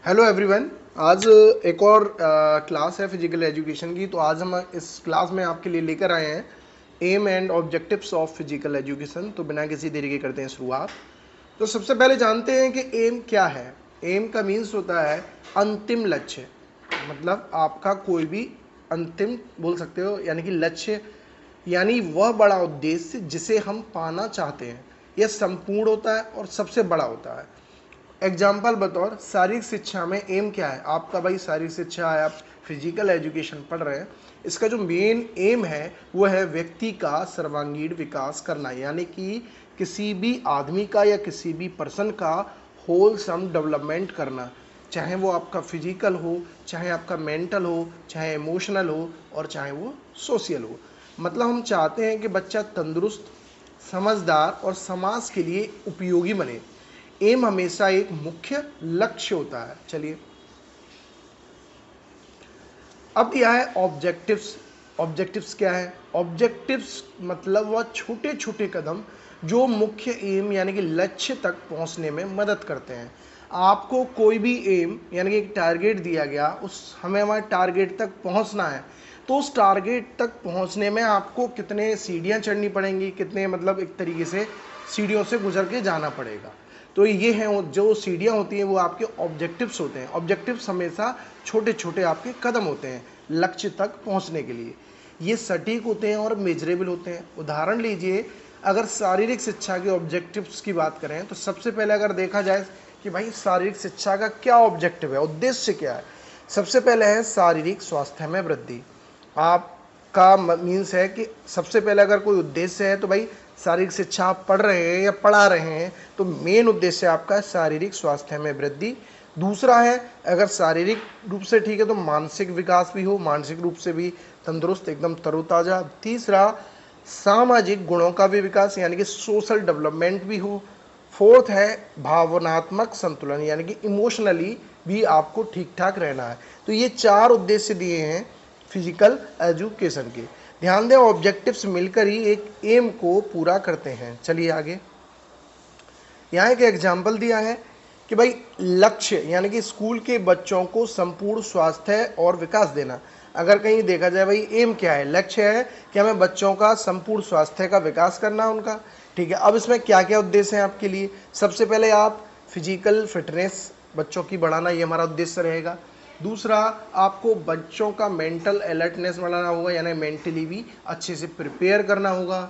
Hello everyone. आज एक और क्लास है फिजिकल एजुकेशन की। तो आज हम इस क्लास में आपके लिए लेकर आए हैं aim and objectives of physical education. तो बिना किसी देरी के करते हैं शुरुआत। तो सबसे पहले जानते हैं कि एम क्या है। एम का मीन्स होता है अंतिम लक्ष्य, मतलब आपका कोई भी अंतिम बोल सकते हो, यानी कि लक्ष्य, यानी वह बड़ा उद्देश्य जिसे हम पाना चाहते हैं। यह संपूर्ण होता है और सबसे बड़ा होता है। एग्जाम्पल बतौर शारीरिक शिक्षा में एम क्या है। आपका भाई शारीरिक शिक्षा है, आप फिजिकल एजुकेशन पढ़ रहे हैं। इसका जो मेन एम है वो है व्यक्ति का सर्वांगीण विकास करना, यानी कि किसी भी आदमी का या किसी भी पर्सन का होलसम डेवलपमेंट करना। चाहे वो आपका फिजिकल हो, चाहे आपका मेंटल हो, चाहे इमोशनल हो, और चाहे वो सोशल हो। मतलब हम चाहते हैं कि बच्चा तंदुरुस्त, समझदार और समाज के लिए उपयोगी बने। एम हमेशा एक मुख्य लक्ष्य होता है। चलिए, अब यह है ऑब्जेक्टिव्स। ऑब्जेक्टिव्स क्या है? ऑब्जेक्टिव्स मतलब वह छोटे छोटे कदम जो मुख्य एम यानी कि लक्ष्य तक पहुंचने में मदद करते हैं। आपको कोई भी एम यानी कि एक टारगेट दिया गया, उस हमें हमारे टारगेट तक पहुंचना है। तो उस टारगेट तक पहुंचने में आपको कितने सीढ़ियां चढ़नी पड़ेंगी, कितने मतलब एक तरीके से सीढ़ियों से गुजर के जाना पड़ेगा। तो ये हैं जो सीढ़ियाँ होती हैं वो आपके ऑब्जेक्टिव्स होते हैं। ऑब्जेक्टिव्स हमेशा छोटे छोटे आपके कदम होते हैं लक्ष्य तक पहुंचने के लिए। ये सटीक होते हैं और मेजरेबल होते हैं। उदाहरण लीजिए, अगर शारीरिक शिक्षा के ऑब्जेक्टिव्स की बात करें तो सबसे पहले अगर देखा जाए कि भाई शारीरिक शिक्षा का क्या ऑब्जेक्टिव है, उद्देश्य क्या है। सबसे पहले है शारीरिक स्वास्थ्य में वृद्धि। आपका मीन्स है कि सबसे पहले अगर कोई उद्देश्य है तो भाई शारीरिक शिक्षा आप पढ़ रहे हैं या पढ़ा रहे हैं तो मेन उद्देश्य आपका शारीरिक स्वास्थ्य में वृद्धि। दूसरा है, अगर शारीरिक रूप से ठीक है तो मानसिक विकास भी हो, मानसिक रूप से भी तंदुरुस्त, एकदम तरोताजा। तीसरा, सामाजिक गुणों का भी विकास, यानी कि सोशल डेवलपमेंट भी हो। फोर्थ है भावनात्मक संतुलन, यानी कि इमोशनली भी आपको ठीक ठाक रहना है। तो ये चार उद्देश्य दिए हैं फिजिकल एजुकेशन के। ध्यान दें, ऑब्जेक्टिव्स मिलकर ही एक एम को पूरा करते हैं। चलिए आगे, यहाँ एक एग्जाम्पल दिया है कि भाई लक्ष्य यानी कि स्कूल के बच्चों को संपूर्ण स्वास्थ्य और विकास देना। अगर कहीं देखा जाए भाई एम क्या है, लक्ष्य है कि हमें बच्चों का संपूर्ण स्वास्थ्य का विकास करना उनका। ठीक है, अब इसमें क्या क्या उद्देश्य हैं आपके लिए। सबसे पहले आप फिजिकल फिटनेस बच्चों की बढ़ाना, ये हमारा उद्देश्य रहेगा। दूसरा, आपको बच्चों का मेंटल अलर्टनेस बढ़ाना होगा, यानी मेंटली भी अच्छे से प्रिपेयर करना होगा।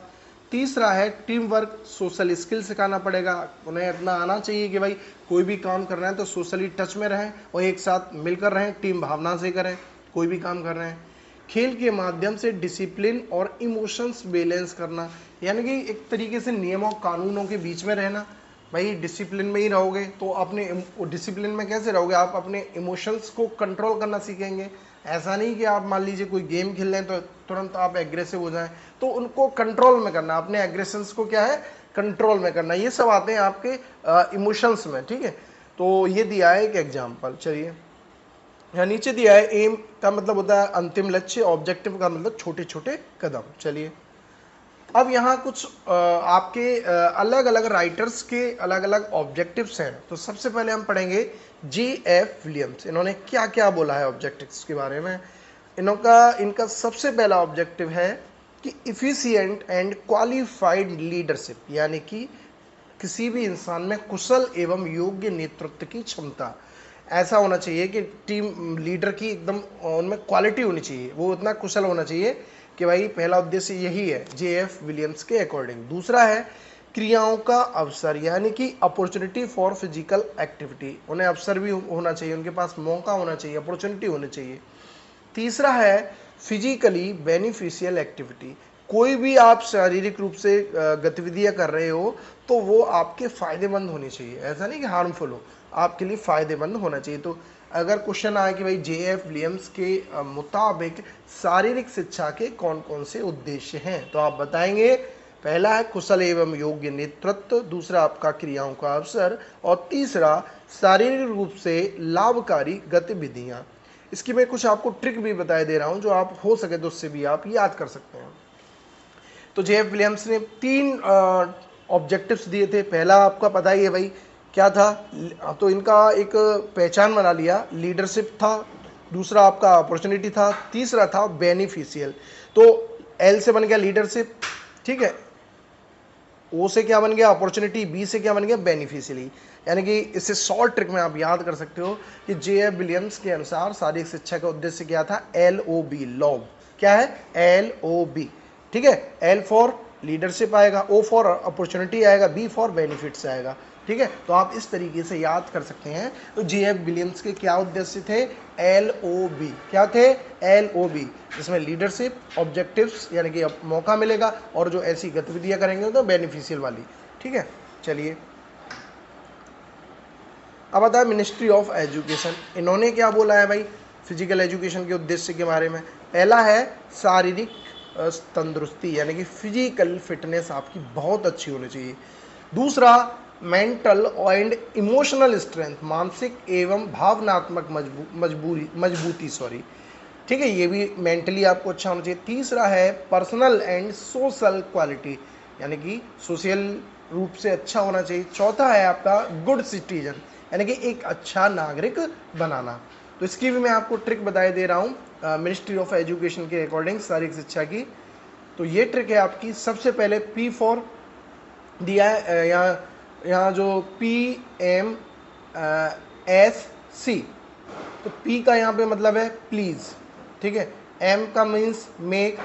तीसरा है टीम वर्क, सोशल स्किल सिखाना पड़ेगा। उन्हें इतना आना चाहिए कि भाई कोई भी काम कर रहे हैं तो सोशली टच में रहें और एक साथ मिलकर रहें, टीम भावना से करें कोई भी काम कर रहे हैं। खेल के माध्यम से डिसिप्लिन और इमोशंस बैलेंस करना, यानी कि एक तरीके से नियमों कानूनों के बीच में रहना। भाई डिसिप्लिन में ही रहोगे तो अपने डिसिप्लिन में कैसे रहोगे, आप अपने इमोशंस को कंट्रोल करना सीखेंगे। ऐसा नहीं कि आप मान लीजिए कोई गेम खेल रहे हैं तो तुरंत आप एग्रेसिव हो जाएं, तो उनको कंट्रोल में करना, अपने एग्रेशंस को क्या है कंट्रोल में करना। ये सब आते हैं आपके इमोशंस में। ठीक है, तो ये दिया है एक एग्जाम्पल। चलिए, यहाँ नीचे दिया है एम का मतलब होता है अंतिम लक्ष्य, ऑब्जेक्टिव का मतलब छोटे छोटे कदम। चलिए, अब यहाँ कुछ आपके अलग अलग राइटर्स के अलग अलग ऑब्जेक्टिव्स हैं। तो सबसे पहले हम पढ़ेंगे J.F. विलियम्स, इन्होंने क्या क्या बोला है ऑब्जेक्टिव्स के बारे में। इनका सबसे पहला ऑब्जेक्टिव है कि इफिशिएंट एंड क्वालिफाइड लीडरशिप, यानी कि किसी भी इंसान में कुशल एवं योग्य नेतृत्व की क्षमता। ऐसा होना चाहिए कि टीम लीडर की एकदम उनमें क्वालिटी होनी चाहिए, वो इतना कुशल होना चाहिए कि भाई पहला उद्देश्य यही है J.F. विलियम्स के अकॉर्डिंग। दूसरा है क्रियाओं का अवसर, यानी कि अपॉर्चुनिटी फॉर फिजिकल एक्टिविटी, उन्हें अवसर भी होना चाहिए, उनके पास मौका होना चाहिए, अपॉर्चुनिटी होनी चाहिए। तीसरा है फिजिकली बेनिफिशियल एक्टिविटी, कोई भी आप शारीरिक रूप से गतिविधियां कर रहे हो तो वो आपके फायदेमंद होनी चाहिए, ऐसा नहीं कि हार्मफुल हो, आपके लिए फायदेमंद होना चाहिए। तो अगर क्वेश्चन आए कि भाई J.F. विलियम्स के मुताबिक शारीरिक शिक्षा के कौन कौन से उद्देश्य हैं, तो आप बताएंगे पहला है कुशल एवं योग्य नेतृत्व, दूसरा आपका क्रियाओं का अवसर, और तीसरा शारीरिक रूप से लाभकारी गतिविधियां। इसकी मैं कुछ आपको ट्रिक भी बताए दे रहा हूं जो आप हो सके तो उससे भी आप याद कर सकते हैं। तो J.F. विलियम्स ने तीन ऑब्जेक्टिव्स दिए थे। पहला आपका पता ही है भाई क्या था, तो इनका एक पहचान बना लिया, लीडरशिप था, दूसरा आपका अपॉर्चुनिटी था, तीसरा था बेनिफिशियल। तो एल से बन गया लीडरशिप, ठीक है, ओ से क्या बन गया अपॉर्चुनिटी, बी से क्या बन गया बेनिफिशियली। यानी कि इससे शॉर्ट ट्रिक में आप याद कर सकते हो कि जे.एफ. विलियम्स के अनुसार शारीरिक शिक्षा का उद्देश्य क्या था, LOB, लॉब। क्या है, LOB, ठीक है। एल फॉर लीडरशिप आएगा, ओ फॉर अपॉर्चुनिटी आएगा, बी फॉर बेनिफिट्स आएगा, ठीक है। तो आप इस तरीके से याद कर सकते हैं। तो जे.एफ. विलियम्स के क्या उद्देश्य थे, LOB, क्या थे, LOB, जिसमें लीडरशिप, ऑब्जेक्टिव्स यानी कि अब मौका मिलेगा, और जो ऐसी गतिविधियां करेंगे तो बेनिफिशियल वाली, ठीक है। चलिए अब आता है मिनिस्ट्री ऑफ एजुकेशन। इन्होंने क्या बोला है भाई फिजिकल एजुकेशन के उद्देश्य के बारे में। पहला है शारीरिक तंदुरुस्ती, यानी कि फिजिकल फिटनेस आपकी बहुत अच्छी होनी चाहिए। दूसरा मेंटल एंड इमोशनल स्ट्रेंथ, मानसिक एवं भावनात्मक मजबूती, ठीक है, ये भी मेंटली आपको अच्छा होना चाहिए। तीसरा है पर्सनल एंड सोशल क्वालिटी, यानी कि सोशल रूप से अच्छा होना चाहिए। चौथा है आपका गुड सिटीजन, यानी कि एक अच्छा नागरिक बनाना। तो इसकी भी मैं आपको ट्रिक बताए दे रहा हूँ मिनिस्ट्री ऑफ एजुकेशन के अकॉर्डिंग शारीरिक शिक्षा की। तो ये ट्रिक है आपकी, सबसे पहले P फॉर दिया है यहाँ जो PMSC, तो P का यहाँ पे मतलब है प्लीज़, ठीक है। M का मीन्स मेक,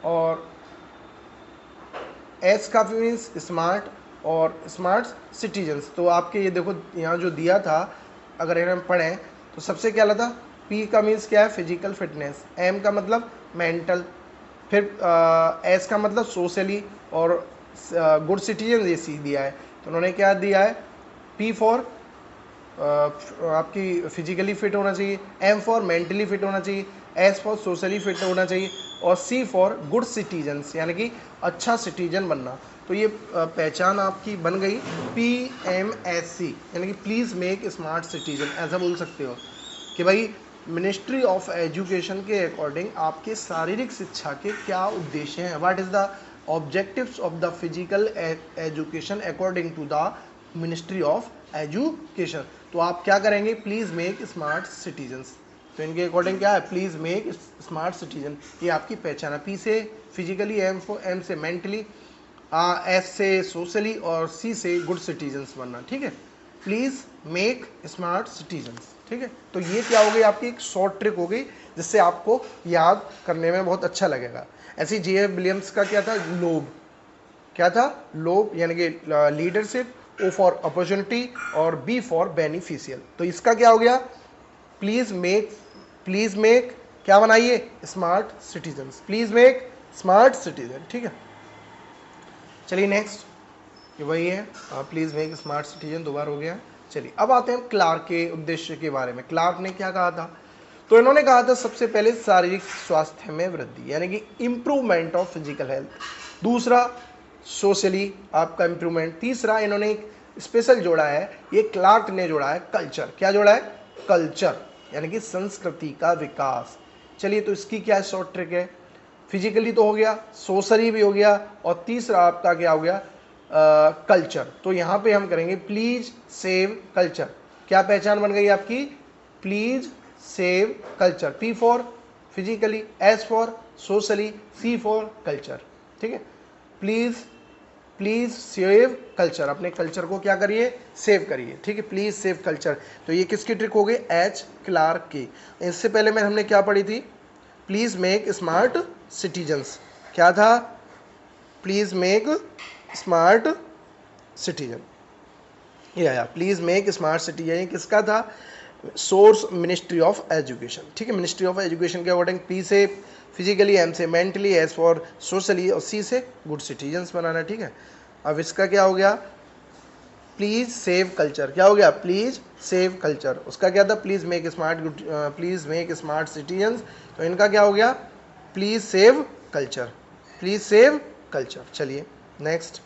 और S का मीन्स स्मार्ट, और स्मार्ट सिटीजन्स। तो आपके ये देखो यहाँ जो दिया था, अगर इन्हें हम पढ़ें तो सबसे क्या लगा, P का मीन्स क्या है, फिजिकल फिटनेस, M का मतलब मेंटल, फिर S का मतलब सोशली, और गुड सिटीजन ये सी दिया है। तो उन्होंने क्या दिया है, P फॉर आपकी फिजिकली फिट होना चाहिए, M फॉर मेंटली फिट होना चाहिए, S फॉर सोशली फिट होना चाहिए, और C फॉर गुड सिटीजन्स, यानी कि अच्छा सिटीजन बनना। तो ये पहचान आपकी बन गई PMSC, यानी कि प्लीज़ मेक स्मार्ट सिटीजन। ऐसा बोल सकते हो कि भाई मिनिस्ट्री ऑफ एजुकेशन के अकॉर्डिंग आपके शारीरिक शिक्षा के क्या उद्देश्य हैं, what is the objectives of the physical education according to the ministry of education. तो आप क्या करेंगे, प्लीज़ मेक स्मार्ट सिटीजन्स। तो इनके अकॉर्डिंग क्या है, प्लीज़ मेक स्मार्ट सिटीजन, ये आपकी पहचान है। P से फिजिकली, M से मेंटली, S से सोशली, और C से गुड सिटीजन्स बनना, ठीक है। प्लीज़ मेक स्मार्ट सिटीजन्स, ठीक है। तो ये क्या हो गई, आपकी एक शॉर्ट ट्रिक हो गई, जिससे आपको याद करने में बहुत अच्छा लगेगा। ऐसे ही जे.एफ. विलियम्स का क्या था, लोब, क्या था, लोब, यानी कि लीडरशिप, O फॉर अपॉर्चुनिटी, और B फॉर बेनिफिशियल। तो इसका क्या हो गया, प्लीज़ मेक क्या बनाइए, smart citizens, please make smart citizen, ठीक है। चलिए नेक्स्ट, ये वही है, प्लीज़ मेक स्मार्ट सिटीजन, दो बार हो गया। चलिए अब आते हैं क्लार्क के उद्देश्य के बारे में। क्लार्क ने क्या कहा था, तो इन्होंने कहा था सबसे पहले शारीरिक स्वास्थ्य में वृद्धि, यानी कि इम्प्रूवमेंट ऑफ फिजिकल हेल्थ। दूसरा सोशली आपका इम्प्रूवमेंट। तीसरा इन्होंने एक स्पेशल जोड़ा है, ये क्लार्क ने जोड़ा है कल्चर। क्या जोड़ा है, कल्चर, यानी कि संस्कृति का विकास। चलिए तो इसकी क्या शॉर्ट ट्रिक है, फिजिकली तो हो गया, सोशली भी हो गया, और तीसरा आपका क्या हो गया, कल्चर। तो यहाँ पे हम करेंगे प्लीज सेव कल्चर। क्या पहचान बन गई आपकी, please save culture. P for physically, S for socially, C for culture, ठीक है। प्लीज सेव कल्चर, अपने कल्चर को क्या करिए, सेव करिए, ठीक है। प्लीज सेव कल्चर, तो ये किसकी ट्रिक हो गई, H क्लार्क की। इससे पहले में हमने क्या पढ़ी थी, प्लीज मेक स्मार्ट सिटीजन्स। क्या था, प्लीज मेक स्मार्ट सिटीजन, ये आया प्लीज मेक स्मार्ट सिटीजन। ये किसका था, सोर्स मिनिस्ट्री ऑफ एजुकेशन, ठीक है। मिनिस्ट्री ऑफ एजुकेशन के अकॉर्डिंग P से फिजिकली, M से मेंटली, S फॉर सोशली, और C से गुड सिटीजन्स बनाना, ठीक है। अब इसका क्या हो गया, प्लीज सेव कल्चर। क्या हो गया, प्लीज सेव कल्चर। उसका क्या था, प्लीज मेक स्मार्ट सिटीजन्स। तो इनका क्या हो गया, please save culture, please save culture. चलिए नेक्स्ट,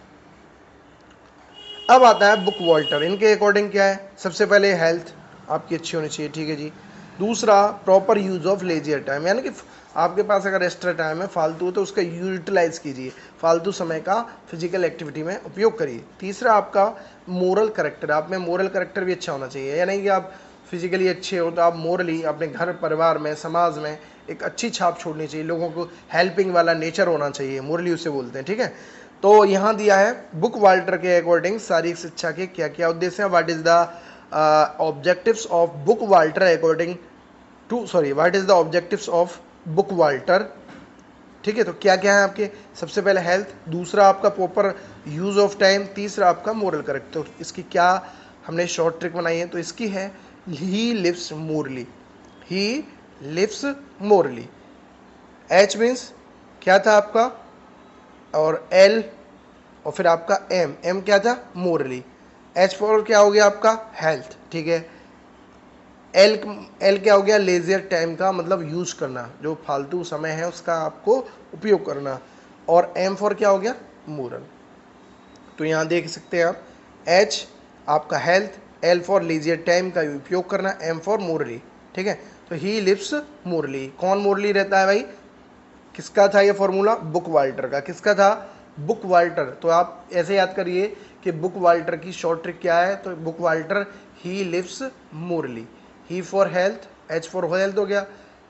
अब आता है बुक वॉल्टर। इनके अकॉर्डिंग क्या है, सबसे पहले हेल्थ आपकी अच्छी होनी चाहिए, ठीक है जी। दूसरा proper use of leisure time, यानी कि आपके पास अगर एक्स्ट्रा टाइम है फालतू तो उसका यूटिलाइज कीजिए, फालतू समय का फिजिकल एक्टिविटी में उपयोग करिए। तीसरा आपका मोरल करेक्टर, आप में मोरल करेक्टर भी अच्छा होना चाहिए, यानी कि आप फिजिकली अच्छे हो तो आप मोरली अपने घर परिवार में समाज में एक अच्छी छाप छोड़नी चाहिए, लोगों को हेल्पिंग वाला नेचर होना चाहिए, मोरली उसे बोलते हैं। ठीक है, तो यहाँ दिया है बुक वाल्टर के अकॉर्डिंग शारीरिक शिक्षा के क्या क्या उद्देश्य हैं। What is the objectives of Bookwalter according to, sorry, what is the objectives of Bookwalter. ठीक है, तो क्या क्या है आपके, सबसे पहले हेल्थ, दूसरा आपका प्रॉपर यूज ऑफ टाइम, तीसरा आपका मोरल करेक्ट। तो इसकी क्या हमने शॉर्ट ट्रिक बनाई है, तो इसकी है he lives morally, he lives morally. H means क्या था आपका, और एल, और फिर आपका एम, एम क्या था, मोरली। एच फॉर क्या हो गया आपका, हेल्थ। ठीक है, एल, एल क्या हो गया, लेजर टाइम का मतलब यूज करना, जो फालतू समय है उसका आपको उपयोग करना, और एम फॉर क्या हो गया, मोरल। तो यहाँ देख सकते हैं आप, एच आपका health, L for leisure time का उपयोग करना, एम फॉर मोरली। ठीक है, तो ही लिव्स मोरली, कौन मोरली रहता है भाई, किसका था ये फॉर्मूला, बुक वाल्टर का। किसका था, बुक वाल्टर। तो आप ऐसे याद करिए कि बुक वाल्टर की शॉर्ट ट्रिक क्या है, तो Bookwalter he lives morally, he for health, H for health हो गया,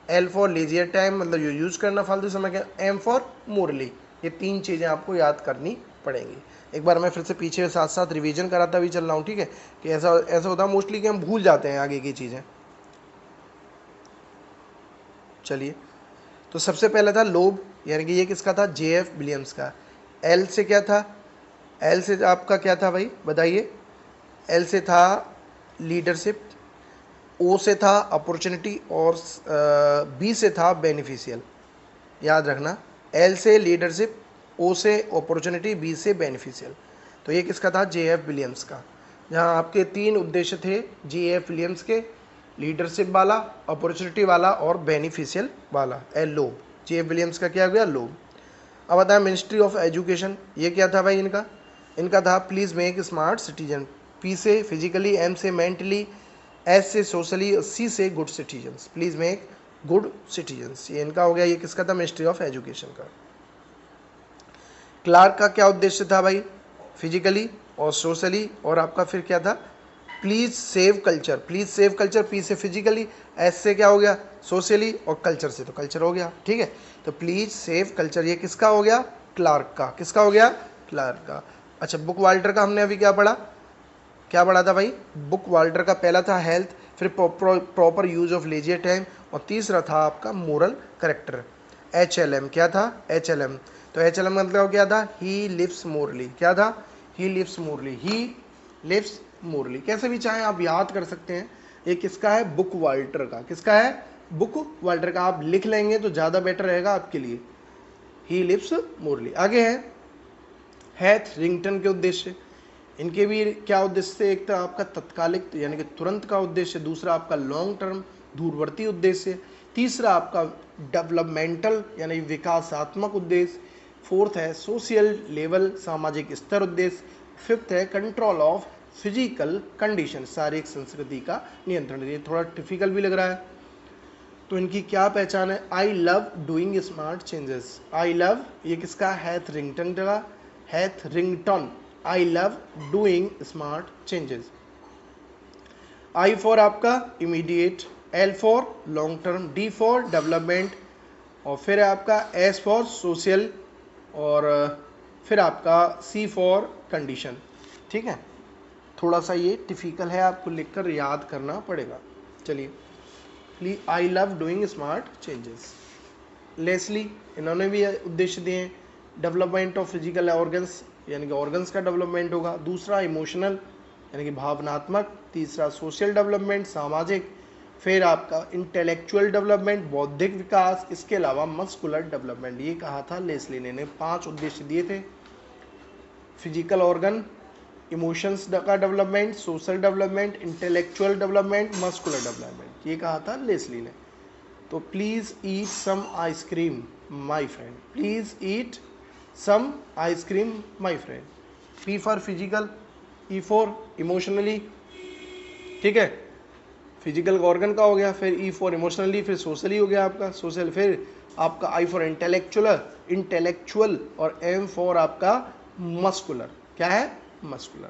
एल फॉर लेजियर टाइम मतलब जो यूज करना फालतू समय का, एम फॉर मोरली। ये तीन चीज़ें आपको याद करनी पड़ेंगी। एक बार मैं फिर से पीछे साथ साथ रिवीजन कराता भी चल रहा हूँ। ठीक है, कि ऐसा ऐसा होता है मोस्टली कि हम भूल जाते हैं आगे की चीज़ें। चलिए, तो सबसे पहले था लोब, यानी कि ये किसका था, जे.एफ. विलियम्स का। एल से क्या था, एल से आपका क्या था भाई बताइए, एल से था लीडरशिप, ओ से था अपॉर्चुनिटी, और बी से था बेनिफिशियल। याद रखना, एल से लीडरशिप, ओ से अपॉर्चुनिटी, बी से बेनिफिशियल। तो ये किसका था, जे.एफ. विलियम्स का। जहाँ आपके तीन उद्देश्य थे जे.एफ. विलियम्स के, लीडरशिप वाला, अपॉर्चुनिटी वाला और बेनिफिशियल वाला, ए लोब। जे.एफ. विलियम्स का क्या हो गया, लोब। अब आता है मिनिस्ट्री ऑफ एजुकेशन, ये क्या था भाई इनका, इनका था please make smart citizen, P से फिजिकली, एम से मेंटली, एस से सोशली, सी से good citizens, please make good citizens, ये इनका हो गया। ये किसका था, मिनिस्ट्री ऑफ एजुकेशन का। क्लार्क का क्या उद्देश्य था भाई, फिजिकली और सोशली, और आपका फिर क्या था, please save culture, please save culture, P से फिजिकली, एस से क्या हो गया, सोशली, और कल्चर से तो कल्चर हो गया। ठीक है, तो प्लीज़ सेव कल्चर ये किसका हो गया, क्लार्क का। किसका हो गया, क्लार्क का। अच्छा, बुक वाल्टर का हमने अभी क्या पढ़ा, क्या पढ़ा था भाई, बुक वाल्टर का पहला था हेल्थ, फिर proper use of leisure time, और तीसरा था आपका मोरल करेक्टर। HLM क्या था, HLM, तो HLM मतलब क्या था, ही लिव्स मोरली। क्या था, he lives morally, he lives morally. कैसे भी चाहे आप याद कर सकते हैं। ये किसका है, बुक वाल्टर का। किसका है, बुक वाल्टर का। आप लिख लेंगे तो ज़्यादा बेटर रहेगा आपके लिए, ही लिव्स मोरली। आगे है हैथ रिंगटन के उद्देश्य, इनके भी क्या उद्देश्य थे, एक था आपका तत्कालिक यानी कि तुरंत का उद्देश्य, दूसरा आपका लॉन्ग टर्म दूरवर्ती उद्देश्य, तीसरा आपका डेवलपमेंटल यानी विकासात्मक उद्देश्य, फोर्थ है सोशल लेवल सामाजिक स्तर उद्देश्य, फिफ्थ है कंट्रोल ऑफ फिजिकल कंडीशन शारीरिक संस्कृति का नियंत्रण। ये थोड़ा टिपिकल भी लग रहा है। तो इनकी क्या पहचान है, I love doing smart changes, I love, ये किसका, हैथ रिंगटन का, हैथ रिंगटन, I love doing smart changes. I for आपका immediate, L for long term, D for development, और फिर आपका एस फॉर सोशल, और फिर आपका सी फॉर कंडीशन। ठीक है, थोड़ा सा ये टिपिकल है, आपको लिखकर याद करना पड़ेगा। चलिए, please, I love doing smart changes. Leslie, इन्होंने भी उद्देश्य दिए हैं, डेवलपमेंट ऑफ फिजिकल ऑर्गन्स यानी कि ऑर्गन्स का डेवलपमेंट होगा, दूसरा इमोशनल यानी कि भावनात्मक, तीसरा सोशल डेवलपमेंट सामाजिक, फिर आपका इंटेलेक्चुअल डेवलपमेंट बौद्धिक विकास, इसके अलावा मस्कुलर डेवलपमेंट। ये कहा था लेस्ली ने 5 उद्देश्य दिए थे, फिजिकल ऑर्गन, इमोशंस का development, social development, intellectual development, muscular development, ये कहा था लेस्ली ने। तो please eat some ice cream my friend, please eat some ice cream my friend. P for physical, E for emotionally, ठीक है, फिजिकल ऑर्गन का हो गया, फिर ई फॉर इमोशनली, फिर सोशली हो गया आपका सोशल, फिर आपका आई फॉर इंटेलेक्चुअल और एम फॉर आपका मस्कुलर, क्या है मस्कुलर।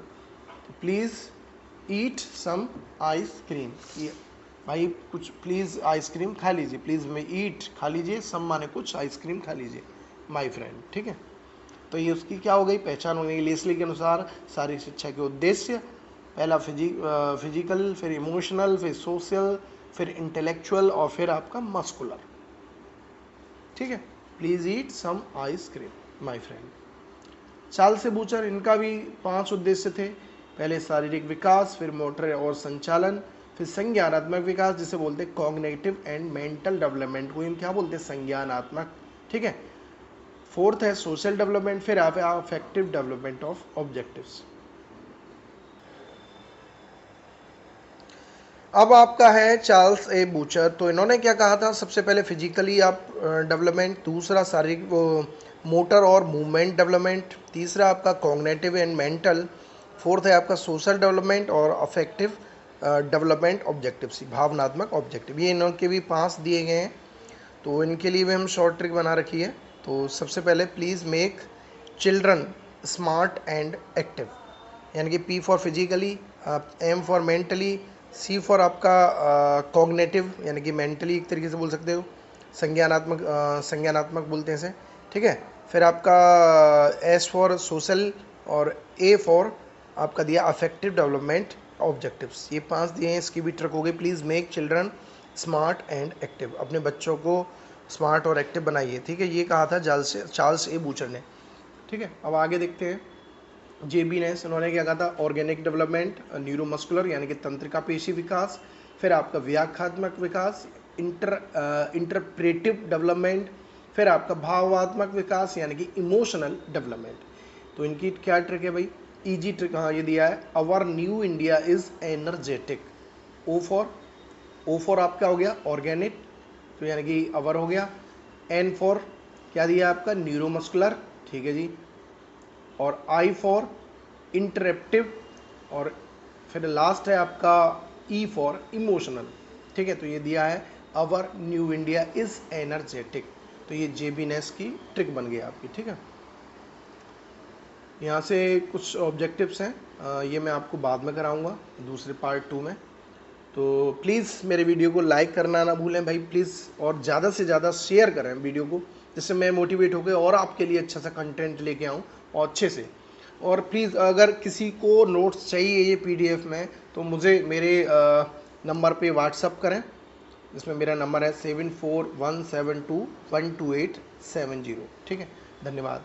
तो प्लीज़ ईट सम आइसक्रीम, ये भाई कुछ प्लीज़ आइसक्रीम खा लीजिए, प्लीज़ में ईट खा लीजिए, सम माने कुछ आइसक्रीम खा लीजिए माय फ्रेंड, ठीक है। तो ये उसकी क्या हो गई पहचान होने के लिए, इसलिए के अनुसार शारीरिक शिक्षा के उद्देश्य, पहला फिजिकल, फिर इमोशनल, फिर सोशल, फिर इंटेलेक्चुअल और फिर आपका मस्कुलर, ठीक है। Please eat some ice cream my friend. Charles से बूचर, इनका भी 5 उद्देश्य थे। पहले शारीरिक विकास, फिर मोटर और संचालन, फिर संज्ञानात्मक विकास जिसे बोलते हैं कॉग्निटिव एंड मेंटल डेवलपमेंट को हम क्या बोलते हैं संज्ञानात्मक, ठीक है। फोर्थ है सोशल डेवलपमेंट, फिर अफेक्टिव डेवलपमेंट ऑफ ऑब्जेक्टिव्स। अब आपका है चार्ल्स ए बूचर, तो इन्होंने क्या कहा था, सबसे पहले फिजिकली आप डेवलपमेंट, दूसरा शारीरिक वो मोटर और मूवमेंट डेवलपमेंट, तीसरा आपका कॉग्निटिव एंड मेंटल, फोर्थ है आपका सोशल डेवलपमेंट और अफेक्टिव डेवलपमेंट ऑब्जेक्टिव्स, भावनात्मक ऑब्जेक्टिव। ये इनके भी 5 दिए गए हैं, तो इनके लिए भी हम शॉर्ट ट्रिक बना रखी है। तो सबसे पहले please make children smart and active, यानी कि P for physically, M for mentally, C for आपका कॉग्निटिव यानी कि मेंटली एक तरीके से बोल सकते हो, संज्ञानात्मक बोलते हैं इसे, ठीक है। फिर आपका एस फॉर सोशल और ए फॉर आपका दिया अफेक्टिव डेवलपमेंट ऑब्जेक्टिव्स। ये 5 दिए हैं, इसकी भी ट्रिक हो गई, please make children smart and active, अपने बच्चों को स्मार्ट और एक्टिव बनाइए, ठीक है। ये कहा था चार्ल्स ए बूचर ने, ठीक है। अब आगे देखते हैं जेबी नेस, उन्होंने क्या कहा था, ऑर्गेनिक डेवलपमेंट, न्यूरोमस्कुलर यानी कि तंत्रिका पेशी विकास, फिर आपका व्याख्यात्मक विकास, इंटरप्रेटिव डेवलपमेंट, फिर आपका भावात्मक विकास यानी कि इमोशनल डेवलपमेंट। तो इनकी क्या ट्रिक है भाई, ईजी ट्रिक, हाँ ये दिया है, our new India is energetic, O for आपका हो गया ऑर्गेनिक, तो यानी कि अवर हो गया, एन फॉर क्या दिया आपका न्यूरोमस्कुलर, ठीक है जी, और आई फॉर इंटरेप्टिव, और फिर लास्ट है आपका ई फॉर इमोशनल, ठीक है। तो ये दिया है our new India is energetic, तो ये जेबी नेस की ट्रिक बन गई आपकी, ठीक है। यहाँ से कुछ ऑब्जेक्टिव्स हैं, ये मैं आपको बाद में कराऊंगा दूसरे पार्ट 2 में। तो प्लीज़ मेरे वीडियो को लाइक करना ना भूलें भाई प्लीज़, और ज़्यादा से ज़्यादा शेयर करें वीडियो को, जिससे मैं मोटिवेट होकर और आपके लिए अच्छा सा कंटेंट लेके आऊँ और अच्छे से। और प्लीज़ अगर किसी को नोट्स चाहिए ये PDF में, तो मुझे मेरे नंबर पे व्हाट्सअप करें, जिसमें मेरा नंबर है 7417212870, ठीक है। धन्यवाद।